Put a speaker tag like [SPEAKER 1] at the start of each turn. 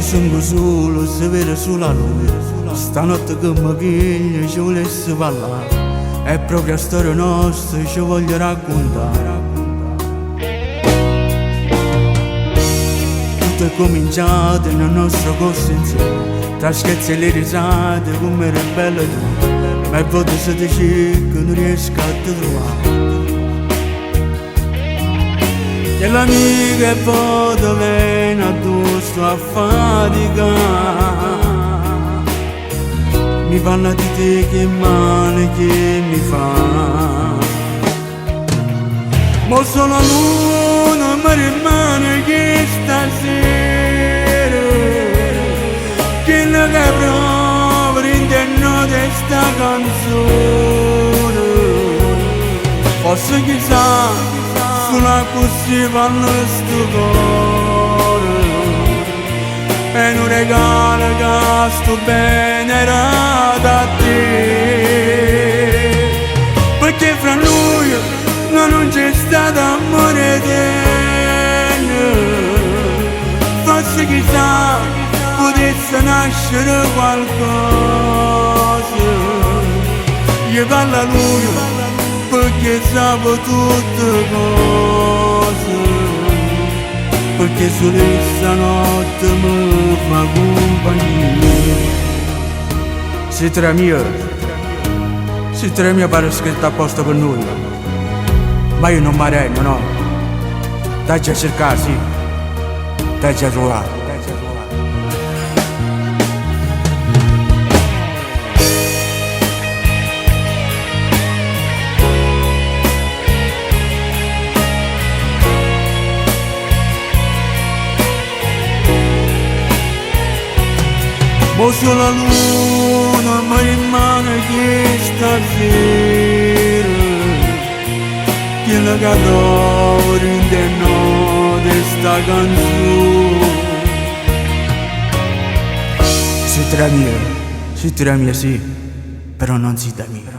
[SPEAKER 1] sono solo se vede sulla luna. Stanotte che mi piglia ci volessi parlare, è proprio la storia nostra che ci voglio raccontare. Tutto è cominciato nel nostro corso insieme, tra scherzi e le risate come era bello tu, ma a volte se ti cerco non riesco a te trovare. E l'amica e poi ti viene addosso a fatica, mi parla di te che male che mi fa. Ma solo l'uno mi rimane che stasera, che ne caprò all'interno di sta canzone. Forse chissà, solo così parla sto cuore, e un regalo che sto bene era da te, perché fra noi non c'è stato amore eterno. Forse chissà potesse nascere qualcosa. Io parlo a lui perché sapevo tutte cose, perché solo stanotte mi fa compagnia. Siete mia pare scritta apposta per noi, ma io non mi arrendo, no. Dai a cercare, sì, dai a trovare. Ma solo la luna mi rimane che stasera, che la cadrò all'interno di sta canzone. Siete la mia, sì, però non siete mia.